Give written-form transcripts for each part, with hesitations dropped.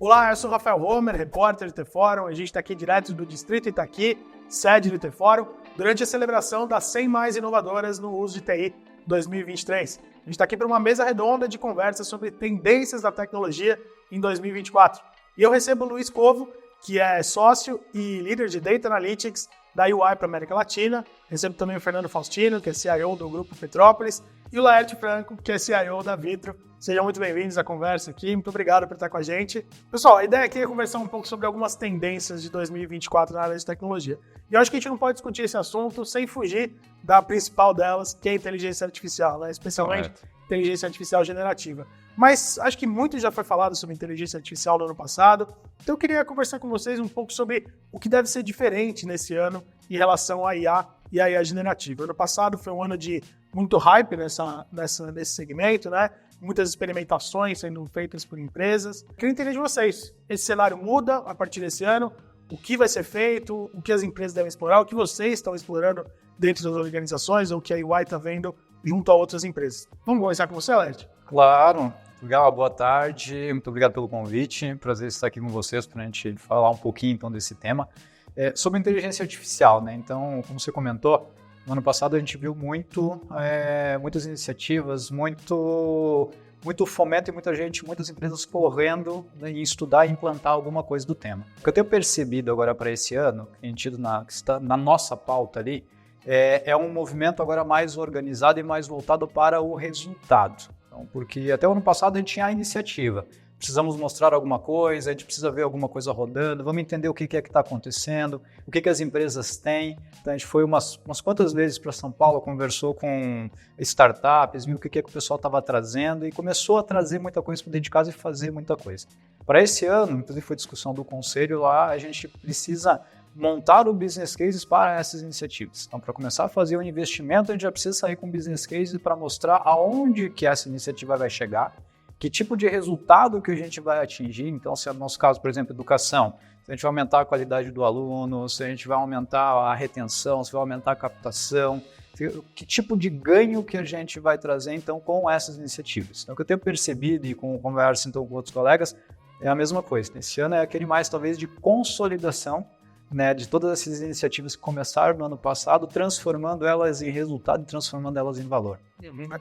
Olá, eu sou o Rafael Homer, repórter do T-Fórum. A gente está aqui direto do Distrito Itaqui, sede do T-Fórum, durante a celebração das 100 mais inovadoras no uso de TI 2023. A gente está aqui para uma mesa redonda de conversa sobre tendências da tecnologia em 2024. E eu recebo o Luiz Covo, que é sócio e líder de Data Analytics da UI para a América Latina. Recebo também o Fernando Faustino, que é CIO do Grupo Petrópolis, e o Laerte Franco, que é CIO da Vitro. Sejam muito bem-vindos à conversa aqui. Muito obrigado por estar com a gente. Pessoal, a ideia aqui é conversar um pouco sobre algumas tendências de 2024 na área de tecnologia. E eu acho que a gente não pode discutir esse assunto sem fugir da principal delas, que é a inteligência artificial, né? Especialmente inteligência artificial generativa. Mas acho que muito já foi falado sobre inteligência artificial no ano passado, então eu queria conversar com vocês um pouco sobre o que deve ser diferente nesse ano em relação à IA e à IA generativa. O ano passado foi um ano de muito hype nesse segmento, né? Muitas experimentações sendo feitas por empresas. Eu queria entender de vocês, esse cenário muda a partir desse ano? O que vai ser feito? O que as empresas devem explorar? O que vocês estão explorando dentro das organizações? Ou o que a UI está vendo junto a outras empresas? Vamos começar com você, Laerte? Claro. Legal, boa tarde. Muito obrigado pelo convite. Prazer estar aqui com vocês para a gente falar um pouquinho então desse tema. Sobre inteligência artificial, né? Então, como você comentou, no ano passado a gente viu muitas iniciativas, muito fomento e muitas empresas correndo, né, em estudar e implantar alguma coisa do tema. O que eu tenho percebido agora para esse ano, que está na nossa pauta ali, é um movimento agora mais organizado e mais voltado para o resultado. Então, porque até o ano passado a gente tinha a iniciativa. Precisamos mostrar alguma coisa, a gente precisa ver alguma coisa rodando, vamos entender o que é que está acontecendo, o que as empresas têm. Então, a gente foi umas quantas vezes para São Paulo, conversou com startups, viu o que o pessoal estava trazendo e começou a trazer muita coisa para dentro de casa e fazer muita coisa. Para esse ano, inclusive foi discussão do conselho lá, a gente precisa montar o business cases para essas iniciativas. Então, para começar a fazer o investimento, a gente já precisa sair com business cases para mostrar aonde que essa iniciativa vai chegar, que tipo de resultado que a gente vai atingir. Então, se é no nosso caso, por exemplo, educação, se a gente vai aumentar a qualidade do aluno, se a gente vai aumentar a retenção, se vai aumentar a captação, que tipo de ganho que a gente vai trazer, então, com essas iniciativas. Então, o que eu tenho percebido e com conversa então, com outros colegas, é a mesma coisa. Esse ano é aquele mais, talvez, de consolidação, né, de todas essas iniciativas que começaram no ano passado, transformando elas em resultado e transformando elas em valor.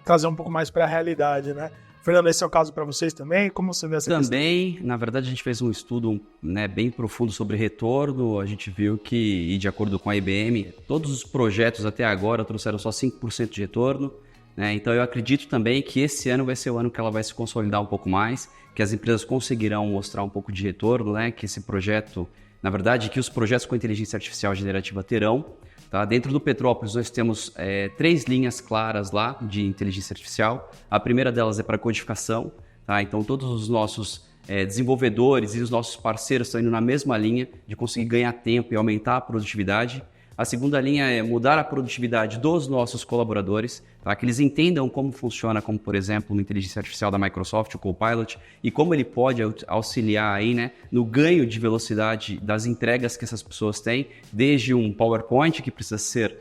Trazer um pouco mais para a realidade, né? Fernando, esse é o caso para vocês também? Como você vê essa questão? Também, na verdade, a gente fez um estudo, né, bem profundo sobre retorno. A gente viu que, e de acordo com a IBM, todos os projetos até agora trouxeram só 5% de retorno. Né? Então, eu acredito também que esse ano vai ser o ano que ela vai se consolidar um pouco mais, que as empresas conseguirão mostrar um pouco de retorno, né? Que esse projeto, na verdade, que os projetos com inteligência artificial generativa terão. Tá? Dentro do Petrópolis, nós temos 3 linhas claras lá de inteligência artificial. A primeira delas é para codificação. Tá? Então, todos os nossos desenvolvedores e os nossos parceiros estão indo na mesma linha de conseguir ganhar tempo e aumentar a produtividade. A segunda linha é mudar a produtividade dos nossos colaboradores, tá? Que eles entendam como funciona, como, por exemplo, uma inteligência artificial da Microsoft, o Copilot, e como ele pode auxiliar aí, né, no ganho de velocidade das entregas que essas pessoas têm, desde um PowerPoint que precisa ser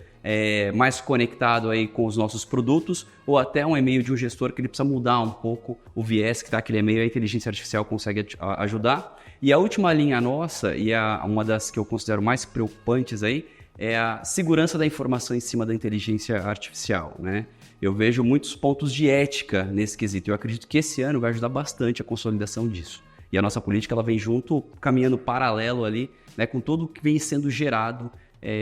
mais conectado aí com os nossos produtos, ou até um e-mail de um gestor que ele precisa mudar um pouco o viés que está aquele e-mail, a inteligência artificial consegue ajudar. E a última linha nossa, e uma das que eu considero mais preocupantes aí, é a segurança da informação em cima da inteligência artificial, né? Eu vejo muitos pontos de ética nesse quesito. Eu acredito que esse ano vai ajudar bastante a consolidação disso. E a nossa política ela vem junto, caminhando paralelo ali, né, com tudo que vem sendo gerado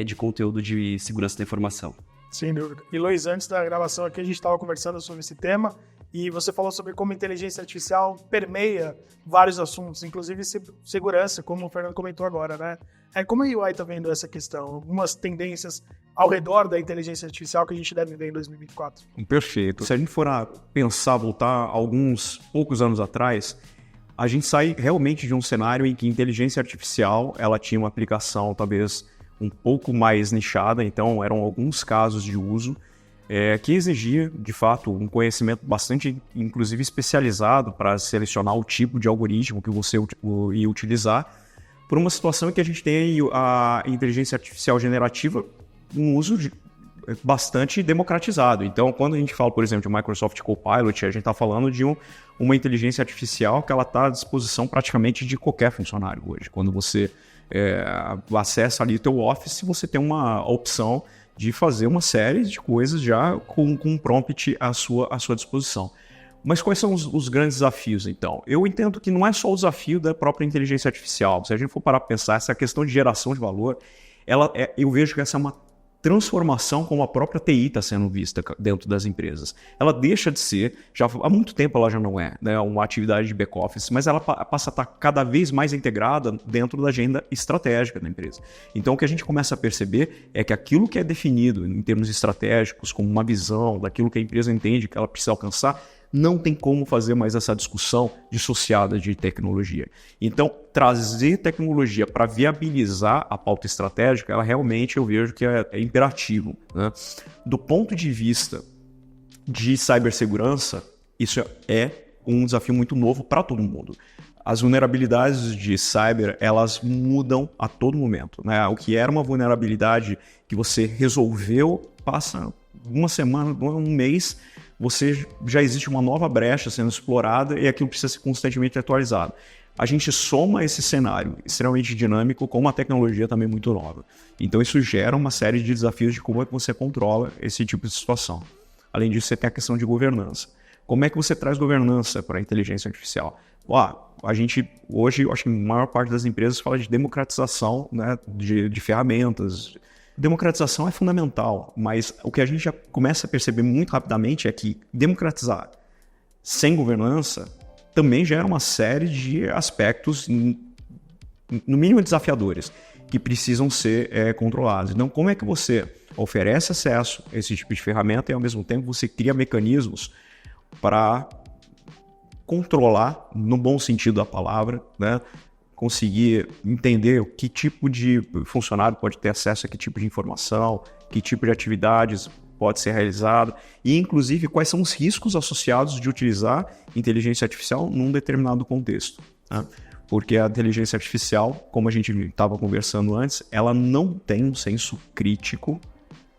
de conteúdo de segurança da informação. Sem dúvida. E Luiz, antes da gravação aqui, a gente estava conversando sobre esse tema e você falou sobre como a inteligência artificial permeia vários assuntos, inclusive segurança, como o Fernando comentou agora, né? Como a UI está vendo essa questão? Algumas tendências ao redor da inteligência artificial que a gente deve ver em 2024? Perfeito. Se a gente for voltar alguns poucos anos atrás, a gente sai realmente de um cenário em que a inteligência artificial ela tinha uma aplicação talvez um pouco mais nichada, então eram alguns casos de uso que exigia, de fato, um conhecimento bastante, inclusive, especializado para selecionar o tipo de algoritmo que você ia utilizar, por uma situação em que a gente tem a inteligência artificial generativa, um uso bastante democratizado. Então, quando a gente fala, por exemplo, de Microsoft Copilot, a gente está falando de uma inteligência artificial que ela está à disposição praticamente de qualquer funcionário hoje. Quando você acessa ali o teu Office, você tem uma opção de fazer uma série de coisas já com um prompt à sua disposição. Mas quais são os grandes desafios, então? Eu entendo que não é só o desafio da própria inteligência artificial. Se a gente for parar para pensar, essa questão de geração de valor, eu vejo que essa é uma transformação como a própria TI está sendo vista dentro das empresas. Ela deixa de ser, já há muito tempo ela já não é, né, uma atividade de back-office, mas ela passa a estar cada vez mais integrada dentro da agenda estratégica da empresa. Então o que a gente começa a perceber é que aquilo que é definido em termos estratégicos, como uma visão daquilo que a empresa entende que ela precisa alcançar, não tem como fazer mais essa discussão dissociada de tecnologia. Então, trazer tecnologia para viabilizar a pauta estratégica, ela realmente eu vejo que é imperativo, né? Do ponto de vista de cibersegurança, isso é um desafio muito novo para todo mundo. As vulnerabilidades de cyber, elas mudam a todo momento, né? O que era uma vulnerabilidade que você resolveu, passa uma semana, um mês, já existe uma nova brecha sendo explorada e aquilo precisa ser constantemente atualizado. A gente soma esse cenário extremamente dinâmico com uma tecnologia também muito nova. Então isso gera uma série de desafios de como é que você controla esse tipo de situação. Além disso, você tem a questão de governança. Como é que você traz governança para a inteligência artificial? A gente hoje, eu acho que a maior parte das empresas fala de democratização, né, de ferramentas. Democratização é fundamental, mas o que a gente já começa a perceber muito rapidamente é que democratizar sem governança também gera uma série de aspectos, no mínimo desafiadores, que precisam ser controlados. Então, como é que você oferece acesso a esse tipo de ferramenta e, ao mesmo tempo, você cria mecanismos para controlar, no bom sentido da palavra, né? Conseguir entender que tipo de funcionário pode ter acesso a que tipo de informação, que tipo de atividades pode ser realizado e, inclusive, quais são os riscos associados de utilizar inteligência artificial num determinado contexto, né? Porque a inteligência artificial, como a gente estava conversando antes, ela não tem um senso crítico,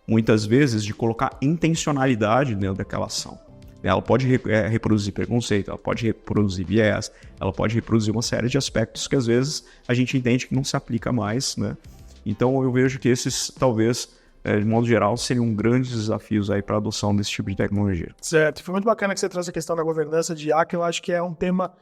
muitas vezes, de colocar intencionalidade dentro daquela ação. Ela pode reproduzir preconceito, ela pode reproduzir viés, ela pode reproduzir uma série de aspectos que às vezes a gente entende que não se aplica mais, né? Então eu vejo que esses, talvez, de modo geral, seriam grandes desafios aí para a adoção desse tipo de tecnologia. Certo, foi muito bacana que você trouxe a questão da governança de IA, que eu acho que é um tema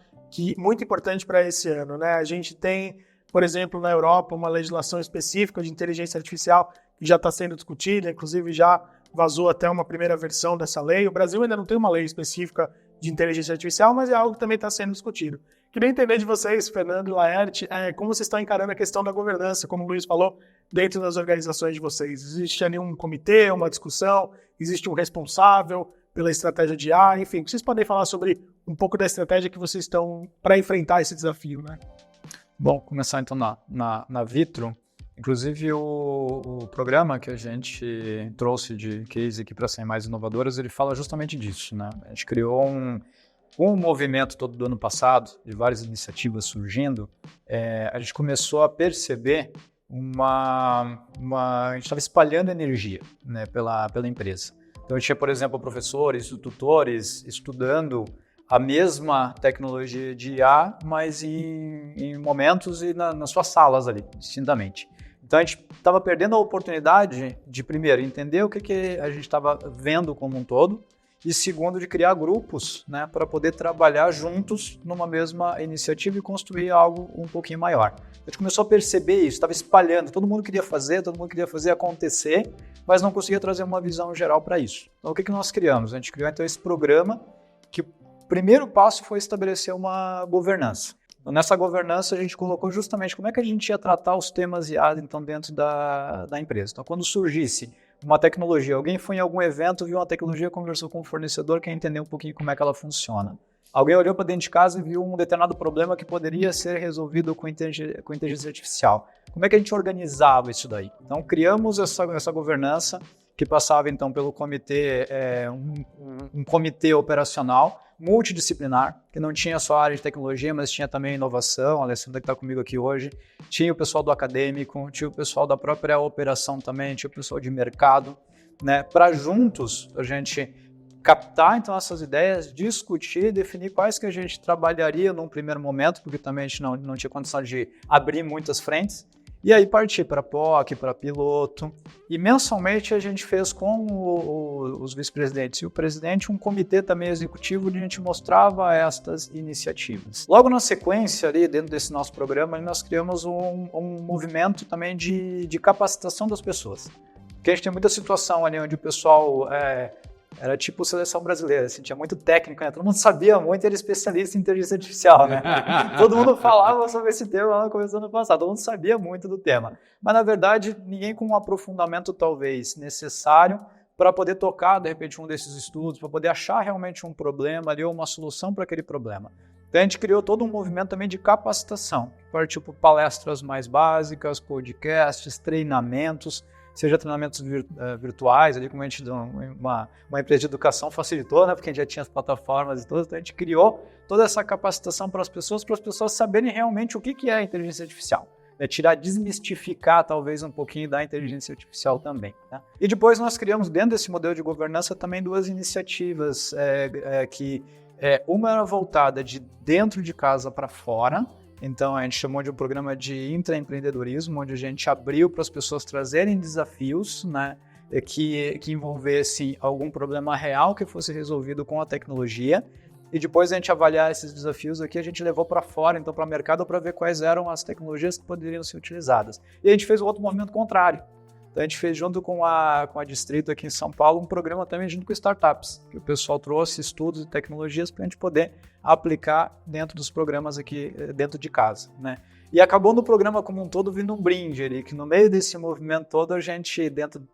muito importante para esse ano, né? A gente tem, por exemplo, na Europa, uma legislação específica de inteligência artificial que já está sendo discutida, inclusive já vazou até uma primeira versão dessa lei. O Brasil ainda não tem uma lei específica de inteligência artificial, mas é algo que também está sendo discutido. Queria entender de vocês, Fernando e Laerte, como vocês estão encarando a questão da governança, como o Luiz falou, dentro das organizações de vocês. Existe ali um comitê, uma discussão, existe um responsável pela estratégia de IA, enfim, vocês podem falar sobre um pouco da estratégia que vocês estão para enfrentar esse desafio, né? Bom, começar então na Vitro. Inclusive, o programa que a gente trouxe de case aqui para serem mais inovadoras, ele fala justamente disso, né? A gente criou um movimento todo do ano passado, de várias iniciativas surgindo, a gente começou a perceber a gente estava espalhando energia, né, pela empresa. Então, eu tinha, por exemplo, professores, tutores estudando a mesma tecnologia de IA, mas em momentos e nas suas salas ali, distintamente. Então, a gente estava perdendo a oportunidade de, primeiro, entender o que a gente estava vendo como um todo, e segundo, de criar grupos, né, para poder trabalhar juntos numa mesma iniciativa e construir algo um pouquinho maior. A gente começou a perceber isso, estava espalhando, todo mundo queria fazer acontecer, mas não conseguia trazer uma visão geral para isso. Então, o que nós criamos? A gente criou, então, esse programa que o primeiro passo foi estabelecer uma governança. Então, nessa governança, a gente colocou justamente como é que a gente ia tratar os temas IA, então, dentro da empresa. Então, quando surgisse uma tecnologia, alguém foi em algum evento, viu uma tecnologia, conversou com o fornecedor, quer entender um pouquinho como é que ela funciona. Alguém olhou para dentro de casa e viu um determinado problema que poderia ser resolvido com inteligência artificial. Como é que a gente organizava isso daí? Então, criamos essa governança que passava, então, pelo comitê, um comitê operacional multidisciplinar, que não tinha só a área de tecnologia, mas tinha também inovação, a Alessandra que está comigo aqui hoje, tinha o pessoal do acadêmico, tinha o pessoal da própria operação também, tinha o pessoal de mercado, né, para juntos a gente captar então essas ideias, discutir, definir quais que a gente trabalharia num primeiro momento, porque também a gente não tinha condição de abrir muitas frentes, e aí partir para POC, para piloto. E mensalmente a gente fez com os vice-presidentes e o presidente um comitê também executivo onde a gente mostrava estas iniciativas. Logo na sequência, ali dentro desse nosso programa, nós criamos um movimento também de capacitação das pessoas. Porque a gente tem muita situação ali onde o pessoal era tipo seleção brasileira, assim, tinha muito técnico, né? Todo mundo sabia muito, era especialista em inteligência artificial, né? Todo mundo falava sobre esse tema lá no começo do ano passado, todo mundo sabia muito do tema. Mas, na verdade, ninguém com um aprofundamento, talvez, necessário para poder tocar, de repente, um desses estudos, para poder achar realmente um problema ali ou uma solução para aquele problema. Então, a gente criou todo um movimento também de capacitação, partiu por palestras mais básicas, podcasts, treinamentos, seja treinamentos virtuais, ali como a gente, uma empresa de educação facilitou, né, porque a gente já tinha as plataformas e tudo, então a gente criou toda essa capacitação para as pessoas saberem realmente o que é a inteligência artificial. Desmistificar talvez um pouquinho da inteligência artificial também. Né? E depois nós criamos dentro desse modelo de governança também duas iniciativas, uma era voltada de dentro de casa para fora. Então, a gente chamou de um programa de intraempreendedorismo, onde a gente abriu para as pessoas trazerem desafios, né, que envolvessem algum problema real que fosse resolvido com a tecnologia. E depois a gente avaliar esses desafios aqui, a gente levou para fora, então para o mercado, para ver quais eram as tecnologias que poderiam ser utilizadas. E a gente fez o outro movimento contrário. Então, a gente fez junto com a Distrito aqui em São Paulo um programa também junto com startups, que o pessoal trouxe estudos e tecnologias para a gente poder aplicar dentro dos programas aqui dentro de casa, né? E acabou no programa como um todo vindo um brinde ali, que no meio desse movimento todo a gente, dentro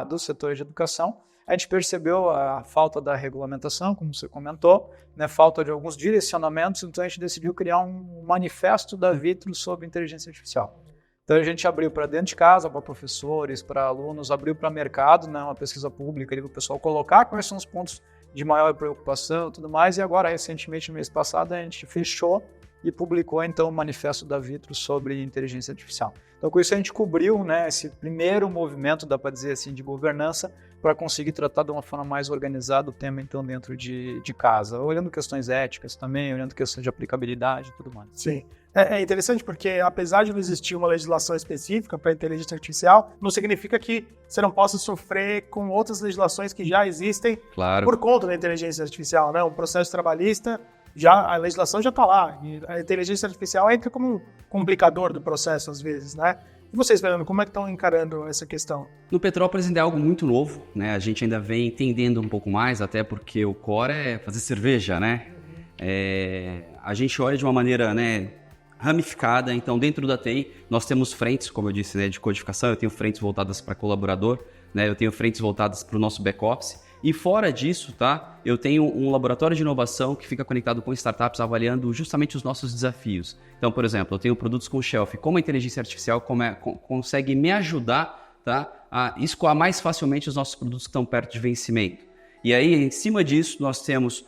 do setor de educação, a gente percebeu a falta da regulamentação, como você comentou, né, falta de alguns direcionamentos, então a gente decidiu criar um manifesto da Vitro sobre inteligência artificial. Então a gente abriu para dentro de casa, para professores, para alunos, abriu para mercado, né, uma pesquisa pública para o pessoal colocar quais são os pontos de maior preocupação e tudo mais, e agora recentemente, no mês passado, a gente fechou e publicou então o manifesto da Vitro sobre inteligência artificial. Então com isso a gente cobriu, né, esse primeiro movimento, dá para dizer assim, de governança, para conseguir tratar de uma forma mais organizada o tema então dentro de casa, olhando questões éticas também, olhando questões de aplicabilidade e tudo mais. Sim. É interessante porque, apesar de não existir uma legislação específica para a inteligência artificial, não significa que você não possa sofrer com outras legislações que já existem por conta da inteligência artificial, né? Um processo trabalhista, a legislação já está lá. E a inteligência artificial entra como um complicador do processo, às vezes, né? E vocês, Fernando, como é que estão encarando essa questão? No Petrópolis ainda é algo muito novo, né? A gente ainda vem entendendo um pouco mais, até porque o core é fazer cerveja, né? A gente olha de uma maneira, né, ramificada, então dentro da TI nós temos frentes, como eu disse, né, de codificação, eu tenho frentes voltadas para colaborador, né, eu tenho frentes voltadas para o nosso back-office, e fora disso, tá, eu tenho um laboratório de inovação que fica conectado com startups avaliando justamente os nossos desafios. Então, por exemplo, eu tenho produtos com shelf, como a inteligência artificial consegue me ajudar, tá, a escoar mais facilmente os nossos produtos que estão perto de vencimento. E aí, em cima disso, nós temos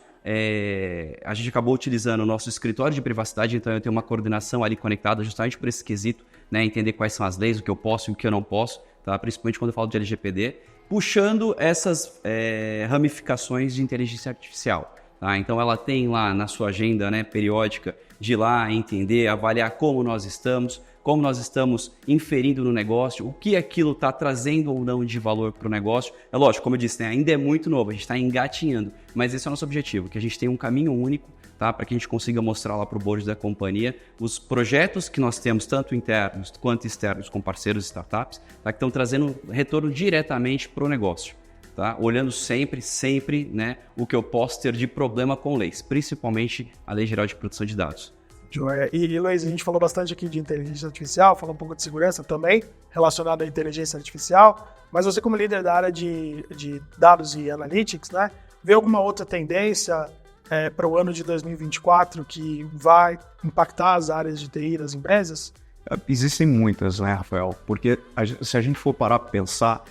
a gente acabou utilizando o nosso escritório de privacidade, então eu tenho uma coordenação ali conectada justamente por esse quesito, né, entender quais são as leis, o que eu posso e o que eu não posso, tá, principalmente quando eu falo de LGPD, puxando essas ramificações de inteligência artificial. Tá? Então ela tem lá na sua agenda, né, periódica de ir lá entender, avaliar como nós estamos inferindo no negócio, o que aquilo está trazendo ou não de valor para o negócio. É lógico, como eu disse, né, ainda é muito novo, a gente está engatinhando, mas esse é o nosso objetivo, que a gente tenha um caminho único, tá, para que a gente consiga mostrar lá para o board da companhia os projetos que nós temos, tanto internos quanto externos, com parceiros e startups, tá, que estão trazendo retorno diretamente para o negócio. Tá? Olhando sempre, né, o que eu posso ter de problema com leis, principalmente a Lei Geral de Proteção de Dados. E Luiz, a gente falou bastante aqui de inteligência artificial, falou um pouco de segurança também, relacionado à inteligência artificial, mas você como líder da área de dados e analytics, né, vê alguma outra tendência para o ano de 2024 que vai impactar as áreas de TI das empresas? Existem muitas, né, Rafael? Porque se a gente for parar para pensar,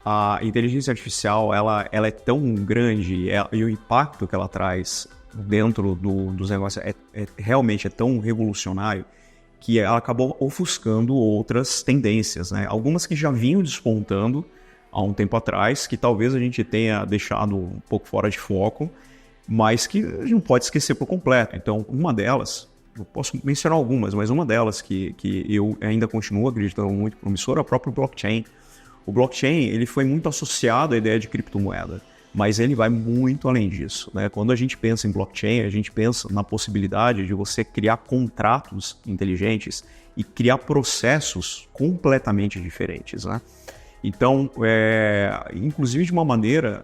a inteligência artificial ela é tão grande e o impacto que ela traz dentro dos negócios realmente tão revolucionário que ela acabou ofuscando outras tendências, né? Algumas que já vinham despontando, há um tempo atrás, que talvez a gente tenha deixado um pouco fora de foco, mas que a gente não pode esquecer por completo. Então, uma delas, eu posso mencionar algumas, mas uma delas que eu ainda continuo acreditando muito promissora é o próprio blockchain. O blockchain ele foi muito associado à ideia de criptomoeda, mas ele vai muito além disso, né? Quando a gente pensa em blockchain, a gente pensa na possibilidade de você criar contratos inteligentes e criar processos completamente diferentes, né? Então, inclusive de uma maneira,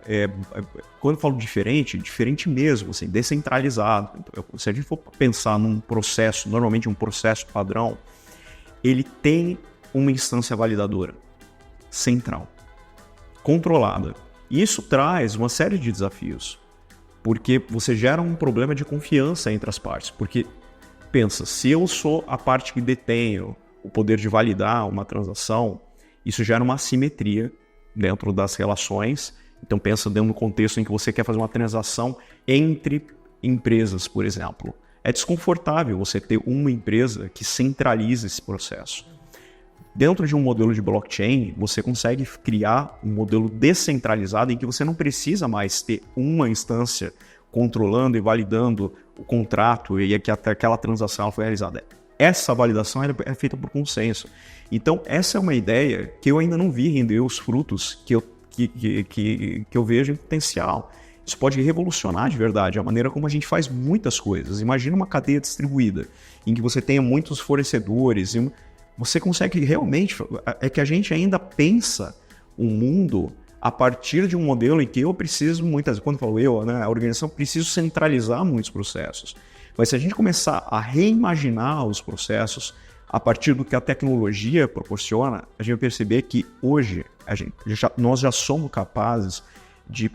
quando eu falo diferente mesmo, assim, descentralizado. Então, se a gente for pensar num processo, normalmente um processo padrão, ele tem uma instância validadora central, controlada. Isso traz uma série de desafios, porque você gera um problema de confiança entre as partes. Porque, pensa, se eu sou a parte que detenho o poder de validar uma transação, isso gera uma assimetria dentro das relações. Então pensa dentro do contexto em que você quer fazer uma transação entre empresas, por exemplo. É desconfortável você ter uma empresa que centraliza esse processo. Dentro de um modelo de blockchain, você consegue criar um modelo descentralizado em que você não precisa mais ter uma instância controlando e validando o contrato e que até aquela transação foi realizada. Essa validação é feita por consenso. Então, essa é uma ideia que eu ainda não vi render os frutos que eu vejo em potencial. Isso pode revolucionar de verdade a maneira como a gente faz muitas coisas. Imagina uma cadeia distribuída, em que você tenha muitos fornecedores. E você consegue realmente... É que a gente ainda pensa um mundo a partir de um modelo em que eu preciso, muitas vezes, quando eu falo eu, né, a organização precisa centralizar muitos processos. Mas se a gente começar a reimaginar os processos a partir do que a tecnologia proporciona, a gente vai perceber que hoje nós já somos capazes de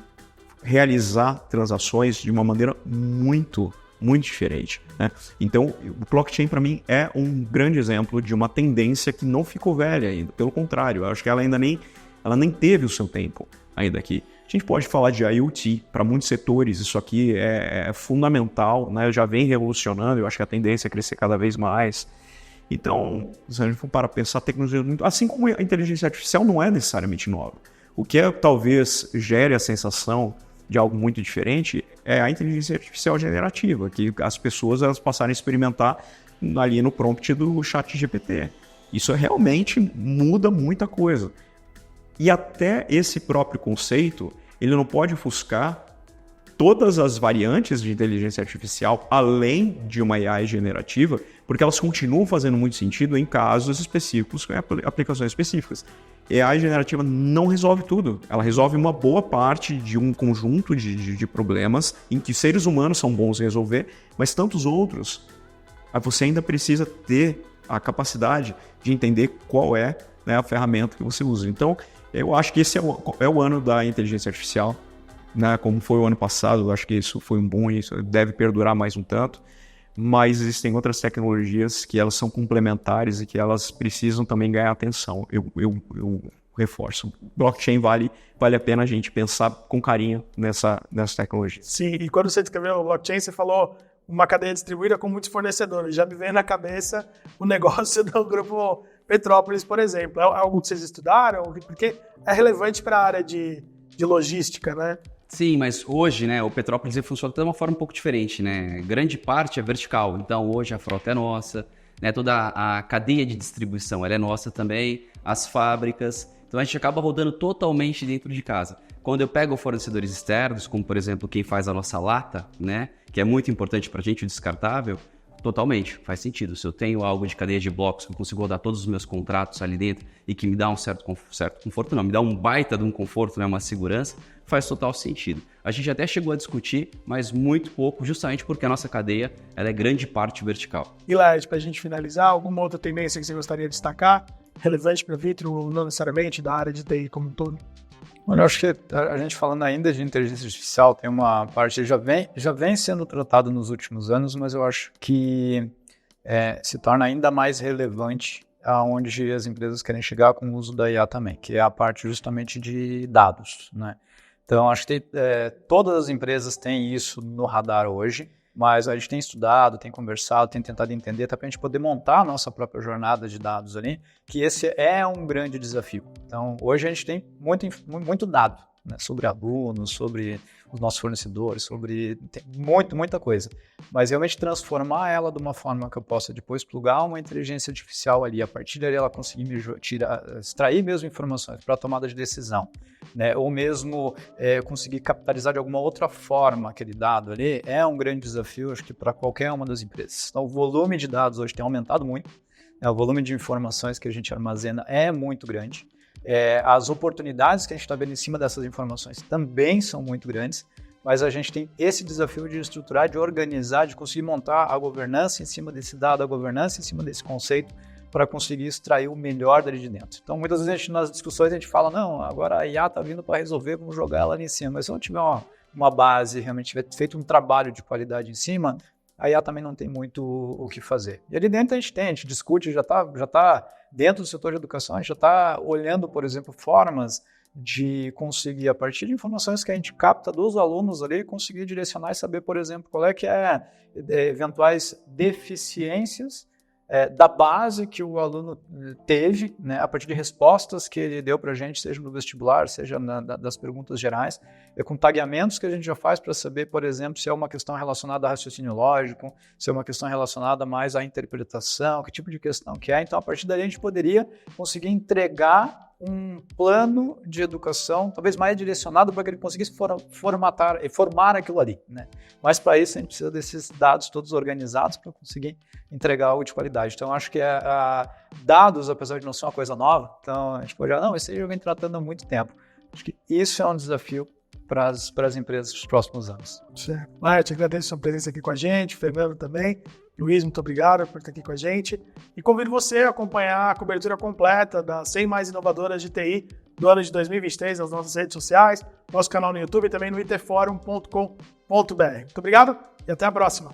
realizar transações de uma maneira muito, muito diferente, né? Então, o blockchain para mim é um grande exemplo de uma tendência que não ficou velha ainda. Pelo contrário, eu acho que ela nem teve o seu tempo ainda aqui. A gente pode falar de IoT para muitos setores, isso aqui é fundamental, né? Já vem revolucionando, eu acho que a tendência é crescer cada vez mais. Então, se a gente for para pensar, a tecnologia, assim como a inteligência artificial não é necessariamente nova. O que talvez gere a sensação de algo muito diferente é a inteligência artificial generativa, que as pessoas elas passarem a experimentar ali no prompt do ChatGPT. Isso realmente muda muita coisa. E até esse próprio conceito, ele não pode ofuscar todas as variantes de inteligência artificial, além de uma AI generativa, porque elas continuam fazendo muito sentido em casos específicos, com aplicações específicas. AI generativa não resolve tudo. Ela resolve uma boa parte de um conjunto de problemas em que seres humanos são bons em resolver, mas tantos outros. Você ainda precisa ter a capacidade de entender qual é, né, a ferramenta que você usa. Então, eu acho que esse é o ano da inteligência artificial, né? Como foi o ano passado, eu acho que isso foi um boom e isso deve perdurar mais um tanto. Mas existem outras tecnologias que elas são complementares e que elas precisam também ganhar atenção. Eu reforço. Blockchain vale a pena a gente pensar com carinho nessa tecnologia. Sim, e quando você descreveu o blockchain, você falou uma cadeia distribuída com muitos fornecedores. Já me veio na cabeça o negócio do grupo Petrópolis, por exemplo. É algo que vocês estudaram? Porque é relevante para a área de logística, né? Sim, mas hoje, né, o Petrópolis funciona de uma forma um pouco diferente, né? Grande parte é vertical, então hoje a frota é nossa, né? Toda a cadeia de distribuição ela é nossa também, as fábricas. Então a gente acaba rodando totalmente dentro de casa. Quando eu pego fornecedores externos, como por exemplo quem faz a nossa lata, né, que é muito importante para a gente, o descartável, totalmente, faz sentido. Se eu tenho algo de cadeia de blocos que eu consigo rodar todos os meus contratos ali dentro e que me dá um certo conforto, não, me dá um baita de um conforto, né, uma segurança, faz total sentido. A gente até chegou a discutir, mas muito pouco, justamente porque a nossa cadeia ela é grande parte vertical. E Laerte, para a gente finalizar, alguma outra tendência que você gostaria de destacar, relevante para a Vitru, não necessariamente da área de TI como um todo? Olha, eu acho que a gente falando ainda de inteligência artificial, tem uma parte que já vem sendo tratada nos últimos anos, mas eu acho que se torna ainda mais relevante aonde as empresas querem chegar com o uso da IA também, que é a parte justamente de dados, né? Então, acho que todas as empresas têm isso no radar hoje Mas a gente tem estudado, tem conversado, tem tentado entender, até para a gente poder montar a nossa própria jornada de dados ali, que esse é um grande desafio. Então, hoje a gente tem muito dado, né, sobre alunos, sobre os nossos fornecedores, tem muita coisa. Mas realmente transformar ela de uma forma que eu possa depois plugar uma inteligência artificial ali, a partir dali ela conseguir extrair mesmo informações para tomada de decisão, né, ou mesmo conseguir capitalizar de alguma outra forma aquele dado ali, é um grande desafio, acho que para qualquer uma das empresas. Então, o volume de dados hoje tem aumentado muito, né, o volume de informações que a gente armazena é muito grande. As oportunidades que a gente está vendo em cima dessas informações também são muito grandes, mas a gente tem esse desafio de estruturar, de organizar, de conseguir montar a governança em cima desse dado, a governança em cima desse conceito, para conseguir extrair o melhor dali de dentro. Então, muitas vezes nas discussões a gente fala, não, agora a IA está vindo para resolver, vamos jogar ela ali em cima. Mas se não tiver uma base, realmente tiver feito um trabalho de qualidade em cima, a IA também não tem muito o que fazer. E ali dentro a gente discute, já está dentro do setor de educação, a gente já está olhando, por exemplo, formas de conseguir, a partir de informações que a gente capta dos alunos ali, conseguir direcionar e saber, por exemplo, qual é que eventuais deficiências da base que o aluno teve, né, a partir de respostas que ele deu para a gente, seja no vestibular, seja das perguntas gerais, com tagueamentos que a gente já faz para saber, por exemplo, se é uma questão relacionada a raciocínio lógico, se é uma questão relacionada mais à interpretação, que tipo de questão que é. Então, a partir daí, a gente poderia conseguir entregar um plano de educação, talvez mais direcionado para que ele conseguisse formar aquilo ali, né? Mas para isso a gente precisa desses dados todos organizados para conseguir entregar algo de qualidade. Então acho que dados, apesar de não ser uma coisa nova, então a gente pode não, isso aí eu venho tratando há muito tempo. Acho que isso é um desafio para as empresas dos próximos anos. Certo. Eu te agradeço a sua presença aqui com a gente, Fernando também. Luiz, muito obrigado por estar aqui com a gente. E convido você a acompanhar a cobertura completa das 100 mais inovadoras de TI do ano de 2023 nas nossas redes sociais, nosso canal no YouTube e também no itforum.com.br. Muito obrigado e até a próxima.